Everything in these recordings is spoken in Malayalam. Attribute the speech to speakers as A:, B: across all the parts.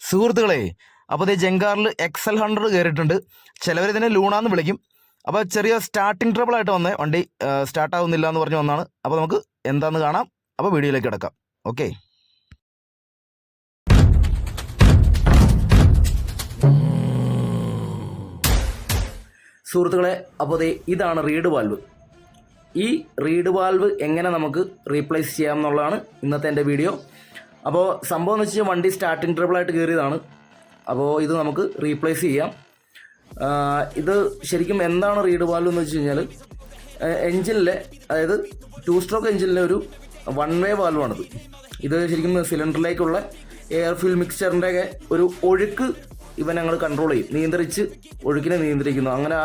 A: സുഹൃത്തുക്കളെ, അപ്പോൾ ഇത് ജങ്കാറിൽ XL100 കയറിയിട്ടുണ്ട്. ചിലവരിതിനെ ലൂണാന്ന് വിളിക്കും. അപ്പോൾ ചെറിയ സ്റ്റാർട്ടിങ് ട്രബിൾ ആയിട്ട് വന്നേ, വണ്ടി സ്റ്റാർട്ട് ആവുന്നില്ല എന്ന് പറഞ്ഞ് വന്നാണ്. അപ്പോൾ നമുക്ക് എന്താന്ന് കാണാം. അപ്പോൾ വീഡിയോയിലേക്ക് കിടക്കാം. ഓക്കെ. സുഹൃത്തുക്കളെ, അപ്പോൾ ഇതാണ് റീഡ് വാൽവ്. ഈ റീഡ് വാൽവ് എങ്ങനെ നമുക്ക് റീപ്ലേസ് ചെയ്യാം എന്നുള്ളതാണ് ഇന്നത്തെ എൻ്റെ വീഡിയോ. അപ്പോൾ സംഭവം എന്ന് വെച്ചാൽ വണ്ടി സ്റ്റാർട്ടിങ് ട്രബിളായിട്ട് കയറിയതാണ്. അപ്പോൾ ഇത് നമുക്ക് റീപ്ലേസ് ചെയ്യാം. ഇത് ശരിക്കും എന്താണ് റീഡ് വാൽവ് എന്ന് വെച്ച് കഴിഞ്ഞാൽ, എഞ്ചിനിലെ, അതായത് 2 സ്ട്രോക്ക് എഞ്ചിനിലെ ഒരു 1 വേ വാൽവാണിത്. ഇത് ശരിക്കും സിലിണ്ടറിലേക്കുള്ള എയർ ഫ്യൂൽ മിക്സ്ചറിൻ്റെയൊക്കെ ഒരു ഒഴുക്ക് ഇവൻ ഞങ്ങൾ കൺട്രോൾ ചെയ്യും, നിയന്ത്രിച്ച് ഒഴുക്കിനെ നിയന്ത്രിക്കുന്നു. അങ്ങനെ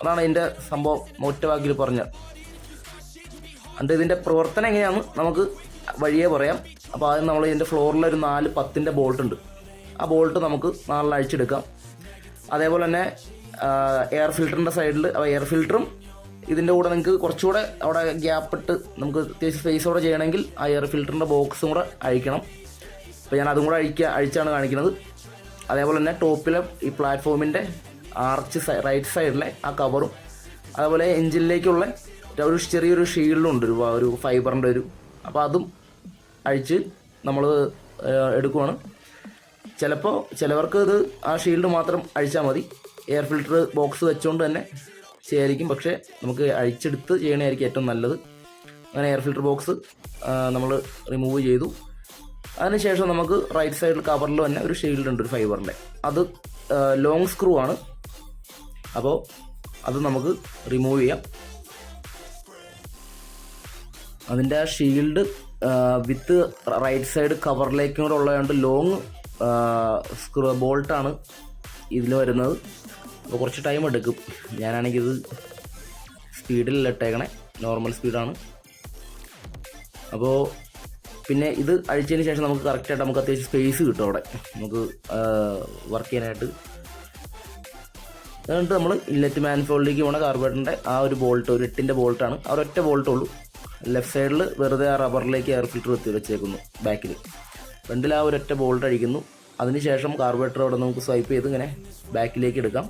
A: അതാണ് ഇതിൻ്റെ സംഭവം ഒറ്റ വാക്കിൽ പറഞ്ഞാൽ. എന്നിട്ട് ഇതിൻ്റെ പ്രവർത്തനം എങ്ങനെയാണെന്ന് നമുക്ക് വഴിയേ പറയാം. അപ്പോൾ ആദ്യം നമ്മൾ ഇതിൻ്റെ ഫ്ലോറിലൊരു 4 10-ൻ്റെ ബോൾട്ട് ഉണ്ട്. ആ ബോൾട്ട് നമുക്ക് 4 അഴിച്ചെടുക്കാം. അതേപോലെ തന്നെ എയർ ഫിൽറ്ററിൻ്റെ സൈഡിൽ എയർ ഫിൽറ്ററും ഇതിൻ്റെ കൂടെ നിങ്ങൾക്ക് കുറച്ചുകൂടെ അവിടെ ഗ്യാപ്പ് ഇട്ട് നമുക്ക് അത്യാവശ്യം സ്പേസോടെ ചെയ്യണമെങ്കിൽ ആ എയർ ഫിൽറ്ററിൻ്റെ ബോക്സും കൂടെ അഴിക്കണം. അപ്പോൾ ഞാൻ അതും കൂടെ അഴിച്ചാണ് കാണിക്കുന്നത്. അതേപോലെ തന്നെ ടോപ്പിലെ ഈ പ്ലാറ്റ്ഫോമിൻ്റെ ആർച്ച് റൈറ്റ് സൈഡിലെ ആ കവറും, അതേപോലെ എഞ്ചിനിലേക്കുള്ള ഒരു ചെറിയൊരു ഷീൽഡും ഉണ്ട്, ഒരു ഫൈബറിൻ്റെ അപ്പോൾ അതും അഴിച്ച് നമ്മൾ എടുക്കുവാണ്. ചിലവർക്ക് ഇത് ആ ഷീൽഡ് മാത്രം അഴിച്ചാൽ മതി. എയർ ഫിൽറ്റർ ബോക്സ് വെച്ചുകൊണ്ട് തന്നെ ചെയ്യായിരിക്കും, പക്ഷേ നമുക്ക് അഴിച്ചെടുത്ത് ചെയ്യണമായിരിക്കും ഏറ്റവും നല്ലത്. അങ്ങനെ എയർ ഫിൽറ്റർ ബോക്സ് നമ്മൾ റിമൂവ് ചെയ്തു. അതിനുശേഷം നമുക്ക് റൈറ്റ് സൈഡിൽ കവറിൽ തന്നെ ഒരു ഷീൽഡ് ഉണ്ട്, ഒരു ഫൈബറിൻ്റെ. അത് ലോങ് സ്ക്രൂ ആണ്. അപ്പോൾ അത് നമുക്ക് റിമൂവ് ചെയ്യാം. അതിൻ്റെ ആ ഷീൽഡ് വിത്ത് റൈറ്റ് സൈഡ് കവറിലേക്കും കൂടെ ഉള്ളതുകൊണ്ട് ലോങ് സ്ക്രൂ ബോൾട്ടാണ് ഇതിൽ വരുന്നത്. അപ്പോൾ കുറച്ച് ടൈം എടുക്കും. ഞാനാണെങ്കിൽ ഇത് സ്പീഡിലല്ല ഇട്ടേക്കണേ, നോർമൽ സ്പീഡാണ്. അപ്പോൾ പിന്നെ ഇത് അഴിച്ചതിന് ശേഷം നമുക്ക് കറക്റ്റായിട്ട് നമുക്ക് അത്യാവശ്യം സ്പേസ് കിട്ടും അവിടെ നമുക്ക് വർക്ക് ചെയ്യാനായിട്ട്. അതുകൊണ്ട് നമ്മൾ ഇൻലെറ്റ് മാനിഫോൾഡിലേക്ക് പോകണ കാർബറേറ്ററിൻ്റെ ആ ഒരു ബോൾട്ട്, ഒരു 8-ൻ്റെ ബോൾട്ടാണ്. ആ ഒരൊറ്റ ബോൾട്ടുള്ളൂ. ലെഫ്റ്റ് സൈഡിൽ വെറുതെ ആ റബ്ബറിലേക്ക് എയർ ഫിൽറ്റർ വെച്ചേക്കുന്നു ബാക്കിൽ. ഫ്രണ്ടിൽ ആ ഒരൊറ്റ ബോൾട്ട് അടിക്കുന്നു. അതിനുശേഷം കാർബറേറ്റർ അവിടെ നമുക്ക് സ്വൈപ്പ് ചെയ്ത് ഇങ്ങനെ ബാക്കിലേക്ക് എടുക്കാം.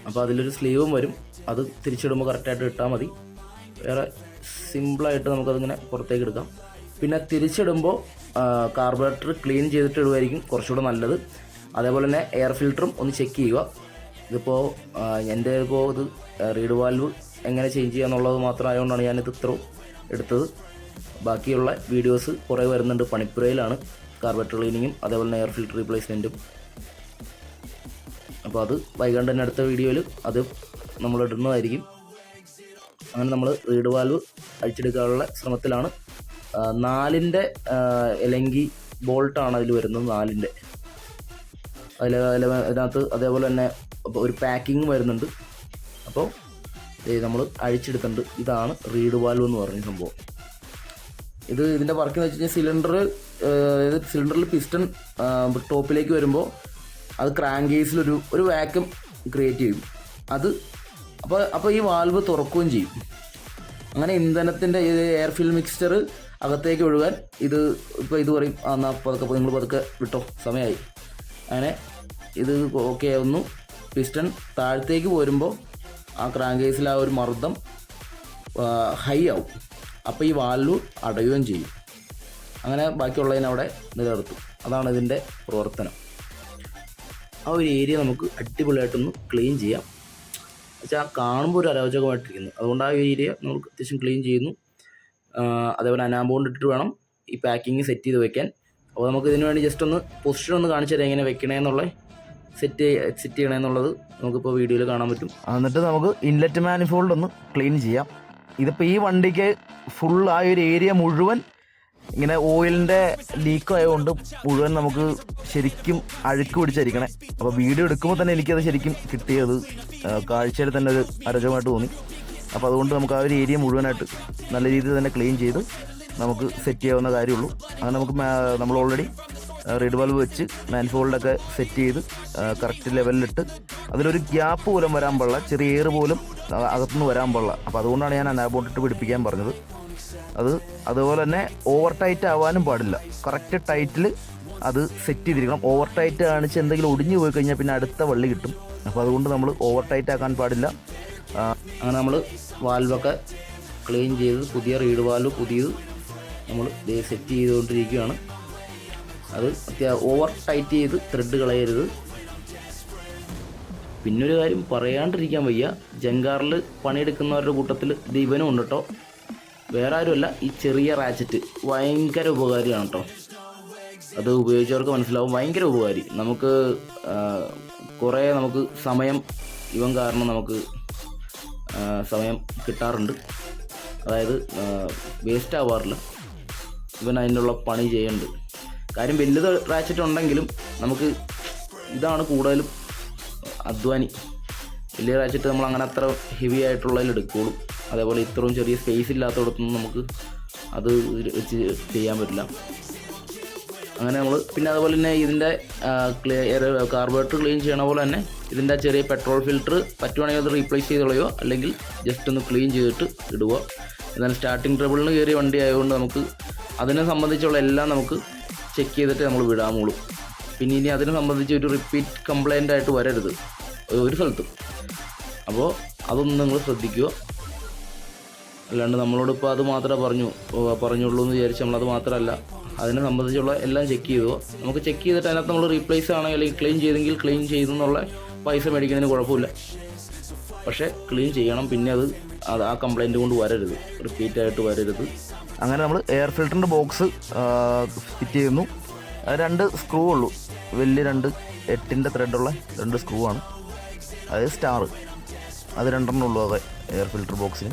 A: അപ്പോൾ അതിലൊരു സ്ലീവും വരും. അത് തിരിച്ചിടുമ്പോൾ കറക്റ്റായിട്ട് ഇട്ടാൽ മതി. വേറെ സിമ്പിളായിട്ട് നമുക്കതിങ്ങനെ പുറത്തേക്ക് എടുക്കാം. പിന്നെ തിരിച്ചിടുമ്പോൾ കാർബറേറ്റർ ക്ലീൻ ചെയ്തിട്ട് ഇടുമായിരിക്കും കുറച്ചുകൂടെ നല്ലത്. അതേപോലെ തന്നെ എയർ ഫിൽറ്ററും ഒന്ന് ചെക്ക് ചെയ്യുക. ഇതിപ്പോൾ എൻ്റെ ഇത് റീഡ് വാൽവ് എങ്ങനെ ചേഞ്ച് ചെയ്യുക എന്നുള്ളത് മാത്രം ആയതുകൊണ്ടാണ് ഞാനിത് ഇത്രയും എടുത്തത്. ബാക്കിയുള്ള വീഡിയോസ് കുറേ വരുന്നുണ്ട്. പണിപ്പുരയിലാണ് കാർബറേറ്റർ ക്ലീനിങ്ങും അതേപോലെ തന്നെ എയർ ഫിൽറ്റർ റീപ്ലേസ്മെൻറ്റും. അപ്പോൾ അത് വൈകാണ്ട് തന്നെ അടുത്ത വീഡിയോയിൽ അത് നമ്മൾ ഇടുന്നതായിരിക്കും. അങ്ങനെ നമ്മൾ റീഡ് വാൽവ് അഴിച്ചെടുക്കാനുള്ള ശ്രമത്തിലാണ്. 4-ൻ്റെ എലങ്കി ബോൾട്ടാണ് അതിൽ വരുന്നത്. 4-ൻ്റെ അതിനകത്ത് അതേപോലെ തന്നെ ഒരു പാക്കിങ് വരുന്നുണ്ട്. അപ്പോൾ നമ്മൾ അഴിച്ചെടുത്തിട്ടുണ്ട്. ഇതാണ് റീഡ് വാൽവ് എന്ന് പറഞ്ഞ സംഭവം. ഇതിൻ്റെ വർക്ക് എന്ന് വെച്ച് കഴിഞ്ഞാൽ സിലിണ്ടറിൽ പിസ്റ്റൺ ടോപ്പിലേക്ക് വരുമ്പോൾ അത് ക്രാങ്ക് കേസിലൊരു വാക്യൂം ക്രിയേറ്റ് ചെയ്യും. അപ്പോൾ ഈ വാൽവ് തുറക്കുകയും ചെയ്യും. അങ്ങനെ ഇന്ധനത്തിൻ്റെ എയർ ഫ്യൂൽ മിക്സ്ചർ അകത്തേക്ക് ഒഴുകാൻ ഇത് പറയും, എന്നാൽ നിങ്ങൾ പതുക്കെ വിട്ടോ, സമയമായി. അങ്ങനെ ഇത് ഓക്കെ ആവുന്നു. പിസ്റ്റൺ താഴത്തേക്ക് പോരുമ്പോൾ ആ ക്രാങ്ക് കേസിൽ ആ ഒരു മർദ്ദം ഹൈ ആവും. അപ്പോൾ ഈ വാൽവ് അടയുകയും ചെയ്യും. അങ്ങനെ ബാക്കിയുള്ളതിനവിടെ നിലനിർത്തും. അതാണ് ഇതിൻ്റെ പ്രവർത്തനം. ആ ഒരു ഏരിയ നമുക്ക് അടിപൊളിയായിട്ടൊന്ന് ക്ലീൻ ചെയ്യാം. വെച്ചാൽ കാണുമ്പോൾ ഒരു അരോചകമായിട്ടിരിക്കുന്നു. അതുകൊണ്ട് ആ ഏരിയ നമുക്ക് അത്യാവശ്യം ക്ലീൻ ചെയ്യുന്നു. അതേപോലെ അനാബോണ്ട് ഇട്ടിട്ട് വേണം ഈ പാക്കിങ് സെറ്റ് ചെയ്ത് വെക്കാൻ. അപ്പോൾ നമുക്ക് ഇതിനു വേണ്ടി ജസ്റ്റ് ഒന്ന് പൊസിഷൻ ഒന്ന് കാണിച്ചു തരാം, എങ്ങനെ വെക്കണേന്നുള്ള സെറ്റ് ചെയ്യണമെന്നുള്ളത് നമുക്കിപ്പോൾ വീഡിയോയിൽ കാണാൻ പറ്റും. എന്നിട്ട് നമുക്ക് ഇൻലെറ്റ് മാനിഫോൾഡ് ഒന്ന് ക്ലീൻ ചെയ്യാം. ഇതിപ്പോൾ ഈ വണ്ടിക്ക് ഫുൾ ആ ഒരു ഏരിയ മുഴുവൻ ഇങ്ങനെ ഓയിലിൻ്റെ ലീക്ക് ആയതുകൊണ്ട് മുഴുവൻ നമുക്ക് ശരിക്കും അഴുക്ക് പിടിച്ചിരിക്കണേ. അപ്പോൾ വീഡിയോ എടുക്കുമ്പോൾ തന്നെ എനിക്കത് ശരിക്കും കിട്ടിയത് കാഴ്ചയിൽ തന്നെ ഒരു അരജമായിട്ട് തോന്നി. അപ്പോൾ അതുകൊണ്ട് നമുക്ക് ആ ഒരു ഏരിയ മുഴുവനായിട്ട് നല്ല രീതിയിൽ തന്നെ ക്ലീൻ ചെയ്ത് നമുക്ക് സെറ്റ് ചെയ്യാവുന്ന കാര്യമുള്ളൂ. അങ്ങനെ നമുക്ക് നമ്മൾ ഓൾറെഡി റീഡ് വാൽവ് വെച്ച് മാനിഫോൾഡൊക്കെ സെറ്റ് ചെയ്ത് കറക്റ്റ് ലെവലിലിട്ട് അതിലൊരു ഗ്യാപ്പ് പോലും വരാൻ പാടില്ല, ചെറിയ എയർ പോലും അകത്തുനിന്ന് വരാൻ പാടില്ല. അപ്പോൾ അതുകൊണ്ടാണ് ഞാൻ അനാബോണ്ടിട്ട് പിടിപ്പിക്കാൻ പറഞ്ഞത്.
B: അതുപോലെ തന്നെ ഓവർ ടൈറ്റ് ആവാനും പാടില്ല. കറക്റ്റ് ടൈറ്റിൽ അത് സെറ്റ് ചെയ്തിരിക്കണം. ഓവർ ടൈറ്റ് കാണിച്ച് എന്തെങ്കിലും ഒടിഞ്ഞു പോയി കഴിഞ്ഞാൽ പിന്നെ അടുത്ത വള്ളി കിട്ടും. അപ്പോൾ അതുകൊണ്ട് നമ്മൾ ഓവർ ടൈറ്റ് ആക്കാൻ പാടില്ല.
A: അങ്ങനെ നമ്മൾ വാൽവൊക്കെ ക്ലീൻ ചെയ്ത് പുതിയ റീഡ് വാൽവ് പുതിയത് നമ്മൾ സെറ്റ് ചെയ്തുകൊണ്ടിരിക്കുകയാണ്. അത് ഓവർ ടൈറ്റ് ചെയ്ത് ത്രെഡ് കളയരുത്. പിന്നൊരു കാര്യം പറയാണ്ടിരിക്കാൻ വയ്യ, ജങ്കാറിൽ പണിയെടുക്കുന്നവരുടെ കൂട്ടത്തിൽ ഇവനും ഉണ്ട് കേട്ടോ. വേറെ ആരുമല്ല, ഈ ചെറിയ റാച്ചറ്റ് ഭയങ്കര ഉപകാരിയാണ് കേട്ടോ. അത് ഉപയോഗിച്ചവർക്ക് മനസ്സിലാവും, ഭയങ്കര ഉപകാരി. നമുക്ക് കുറേ സമയം ഇവൻ കാരണം നമുക്ക് സമയം കിട്ടാറുണ്ട്. അതായത് വേസ്റ്റ് ആവാറില്ല. ഇവൻ അതിനുള്ള പണി ചെയ്യുന്നുണ്ട്. കാര്യം വലുത് റാച്ചറ്റ് ഉണ്ടെങ്കിലും നമുക്ക് ഇതാണ് കൂടുതലും അധ്വാനി. വലിയ റാച്ചറ്റ് നമ്മൾ അങ്ങനെ അത്ര ഹെവി ആയിട്ടുള്ളതിൽ എടുക്കുകയുള്ളൂ. അതേപോലെ ഇത്രയും ചെറിയ സ്പേസ് ഇല്ലാത്തടത്തൊന്നും നമുക്ക് അത് വെച്ച് ചെയ്യാൻ പറ്റില്ല. അങ്ങനെ നമ്മൾ പിന്നെ അതുപോലെ തന്നെ ഇതിൻ്റെ കാർബറേറ്റർ ക്ലീൻ ചെയ്യണ പോലെ തന്നെ ഇതിൻ്റെ ചെറിയ പെട്രോൾ ഫിൽറ്റർ പറ്റുവാണെങ്കിൽ അത് റീപ്ലേസ് ചെയ്ത് കളയുക, അല്ലെങ്കിൽ ജസ്റ്റ് ഒന്ന് ക്ലീൻ ചെയ്തിട്ട് ഇടുക. എന്നാൽ സ്റ്റാർട്ടിങ് ട്രബിളിന് കയറിയ വണ്ടി ആയതുകൊണ്ട് നമുക്ക് അതിനെ സംബന്ധിച്ചുള്ള എല്ലാം നമുക്ക് ചെക്ക് ചെയ്തിട്ട് നമ്മൾ വിടാമുള്ളൂ. പിന്നെ ഇനി അതിനെ സംബന്ധിച്ച് ഒരു റിപ്പീറ്റ് കംപ്ലൈൻ്റ് ആയിട്ട് വരരുത് ഒരു സ്ഥലത്തും. അപ്പോൾ അതൊന്നും നിങ്ങൾ ശ്രദ്ധിക്കുക. അല്ലാണ്ട് നമ്മളോടിപ്പോൾ അത് മാത്രമേ പറഞ്ഞുള്ളൂ എന്ന് വിചാരിച്ച് നമ്മളത് മാത്രമല്ല, അതിനെ സംബന്ധിച്ചുള്ള എല്ലാം ചെക്ക് ചെയ്തു. നമുക്ക് ചെക്ക് ചെയ്തിട്ട് അതിനകത്ത് നമ്മൾ റീപ്ലേസ് ആണെങ്കിൽ അല്ലെങ്കിൽ ക്ലീൻ ചെയ്തെങ്കിൽ ക്ലീൻ ചെയ്തെന്നുള്ള പൈസ മേടിക്കുന്നതിന് കുഴപ്പമില്ല. പക്ഷേ ക്ലീൻ ചെയ്യണം. പിന്നെ അത് ആ കംപ്ലൈൻറ്റ് കൊണ്ട് വരരുത്, റിപ്പീറ്റായിട്ട് വരരുത്.
B: അങ്ങനെ നമ്മൾ എയർ ഫിൽറ്ററിൻ്റെ ബോക്സ് ഫിറ്റ് ചെയ്യുന്നു. 2 സ്ക്രൂ ഉള്ളൂ, വലിയ 2 8-ൻ്റെ ത്രെഡുള്ള 2 സ്ക്രൂ ആണ്. അതായത് സ്റ്റാർ, അത് 2 ഉള്ളൂ. അതെ, എയർ ഫിൽറ്റർ ബോക്സിന്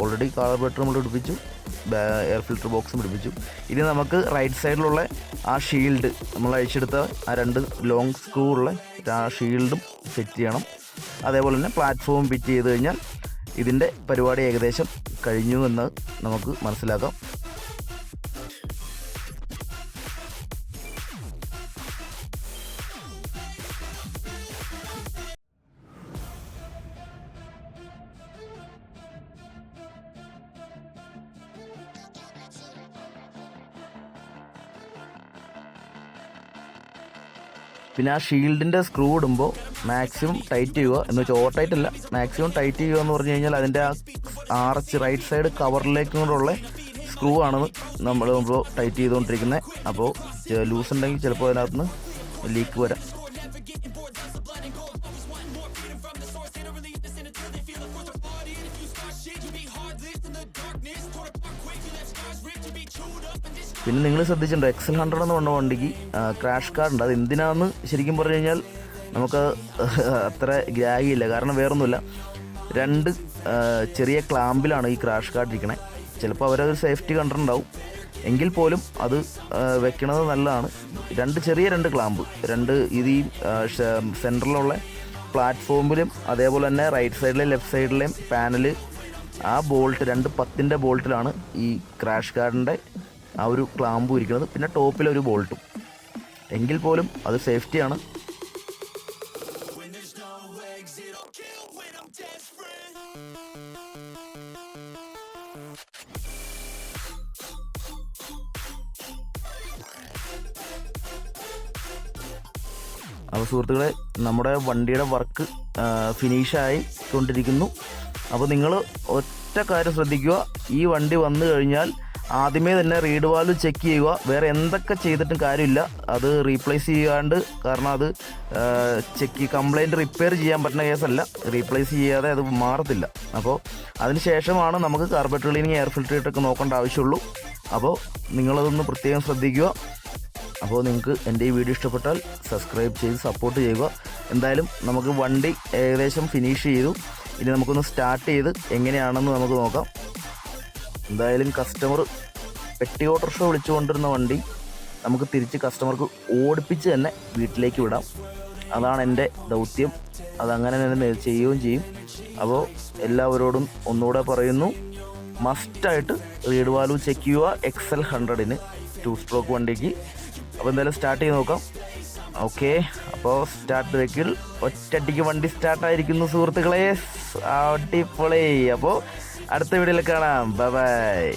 B: ഓൾറെഡി കാർബറേറ്റർ നമ്മൾ പിടിപ്പിച്ചു, എയർ ഫിൽറ്റർ ബോക്സും പിടിപ്പിച്ചു. ഇനി നമുക്ക് റൈറ്റ് സൈഡിലുള്ള ആ ഷീൽഡ് നമ്മൾ അഴിച്ചെടുത്ത ആ 2 ലോങ് സ്ക്രൂ ഉള്ള ആ ഷീൽഡും ഫിറ്റ് ചെയ്യണം. അതേപോലെ തന്നെ പ്ലാറ്റ്ഫോം ഫിറ്റ് ചെയ്ത് കഴിഞ്ഞാൽ ഇതിൻ്റെ പരിപാടി ഏകദേശം കഴിഞ്ഞു എന്ന് നമുക്ക് മനസ്സിലാക്കാം. പിന്നെ ആ ഷീൽഡിൻ്റെ സ്ക്രൂ ഇടുമ്പോൾ മാക്സിമം ടൈറ്റ് ചെയ്യുക. എന്ന് വെച്ചാൽ ഓവർ ടൈറ്റ് അല്ല, മാക്സിമം ടൈറ്റ് ചെയ്യുക എന്ന് പറഞ്ഞു കഴിഞ്ഞാൽ അതിൻ്റെ ആ ആർച്ച് റൈറ്റ് സൈഡ് കവറിലേക്കും കൂടെയുള്ള സ്ക്രൂ ആണ് നമ്മളിപ്പോൾ ടൈറ്റ് ചെയ്തുകൊണ്ടിരിക്കുന്നത്. അപ്പോൾ ലൂസ് ഉണ്ടെങ്കിൽ ചിലപ്പോൾ അതിനകത്ത് നിന്ന് ലീക്ക് വരാം. പിന്നെ നിങ്ങൾ ശ്രദ്ധിച്ചിട്ടുണ്ടോ, XL100 എന്ന് പറഞ്ഞ വണ്ടിക്ക് ക്രാഷ് കാർഡ് ഉണ്ട്. അത് എന്തിനാണെന്ന് ശരിക്കും പറഞ്ഞു കഴിഞ്ഞാൽ നമുക്ക് അത്ര ഗ്രാഹ്യമില്ല. കാരണം വേറൊന്നുമില്ല, 2 ചെറിയ ക്ലാമ്പിലാണ് ഈ ക്രാഷ് കാർഡ് ഇരിക്കണേ. ചിലപ്പോൾ അവരതൊരു സേഫ്റ്റി കണ്ടിട്ടുണ്ടാവും, എങ്കിൽ പോലും അത് വെക്കണത് നല്ലതാണ്. 2 ചെറിയ ക്ലാമ്പ്, ഇത് ഈ സെൻറ്ററിലുള്ള പ്ലാറ്റ്ഫോമിലും അതേപോലെ തന്നെ റൈറ്റ് സൈഡിലെയും ലെഫ്റ്റ് സൈഡിലെയും പാനൽ ആ ബോൾട്ട് 2 10-ൻ്റെ ബോൾട്ടിലാണ് ഈ ക്രാഷ് കാർഡിൻ്റെ ആ ഒരു ക്ലാമ്പും ഇരിക്കുന്നത്. പിന്നെ ടോപ്പിലൊരു ബോൾട്ടും, എങ്കിൽ പോലും അത് സേഫ്റ്റിയാണ്. അപ്പോൾ സുഹൃത്തുക്കളെ, നമ്മുടെ വണ്ടിയുടെ വർക്ക് ഫിനിഷായി കൊണ്ടിരിക്കുന്നു. അപ്പോൾ നിങ്ങൾ ഒറ്റ കാര്യം ശ്രദ്ധിക്കുക, ഈ വണ്ടി വന്നു കഴിഞ്ഞാൽ ആദ്യമേ തന്നെ റീഡ് വാൽവ് ചെക്ക് ചെയ്യുക. വേറെ എന്തൊക്കെ ചെയ്തിട്ടും കാര്യമില്ല, അത് റീപ്ലേസ് ചെയ്യാണ്ട്. കാരണം അത് കംപ്ലൈൻറ്റ് റിപ്പയർ ചെയ്യാൻ പറ്റുന്ന കേസല്ല, റീപ്ലേസ് ചെയ്യാതെ അത് മാറത്തില്ല. അപ്പോൾ അതിന് ശേഷമാണ് നമുക്ക് കാർബറേറ്റർ ക്ലീനിങ്, എയർ ഫിൽറ്റർ ഇട്ടൊക്കെ നോക്കേണ്ട ആവശ്യമുള്ളൂ. അപ്പോൾ നിങ്ങളതൊന്ന് പ്രത്യേകം ശ്രദ്ധിക്കുക. അപ്പോൾ നിങ്ങൾക്ക് എൻ്റെ ഈ വീഡിയോ ഇഷ്ടപ്പെട്ടാൽ സബ്സ്ക്രൈബ് ചെയ്ത് സപ്പോർട്ട് ചെയ്യുക. എന്തായാലും നമുക്ക് വണ്ടി ഏകദേശം ഫിനിഷ് ചെയ്തു. ഇനി നമുക്കൊന്ന് സ്റ്റാർട്ട് ചെയ്ത് എങ്ങനെയാണെന്ന് നമുക്ക് നോക്കാം. എന്തായാലും കസ്റ്റമർ പെട്ടി ഓട്ടോറിക്ഷ വിളിച്ചുകൊണ്ടിരുന്ന വണ്ടി നമുക്ക് തിരിച്ച് കസ്റ്റമർക്ക് ഓടിപ്പിച്ച് തന്നെ വീട്ടിലേക്ക് വിടാം. അതാണ് എൻ്റെ ദൗത്യം. അതങ്ങനെ തന്നെ ചെയ്യുകയും ചെയ്യും. അപ്പോൾ എല്ലാവരോടും ഒന്നുകൂടെ പറയുന്നു, മസ്റ്റായിട്ട് റീഡ് വാൽവ് ചെക്ക് ചെയ്യുക XL100-ന് 2 സ്ട്രോക്ക് വണ്ടിക്ക്. അപ്പോൾ എന്തായാലും സ്റ്റാർട്ട് ചെയ്ത് നോക്കാം. ഓക്കെ, അപ്പോൾ സ്റ്റാർട്ട് വെക്കിൽ ഒറ്റയടിക്ക് വണ്ടി സ്റ്റാർട്ടായിരിക്കുന്നു സുഹൃത്തുക്കളെ. അടിപൊളി. അപ്പോൾ അടുത്ത വീഡിയോയിൽ കാണാം. Bye bye.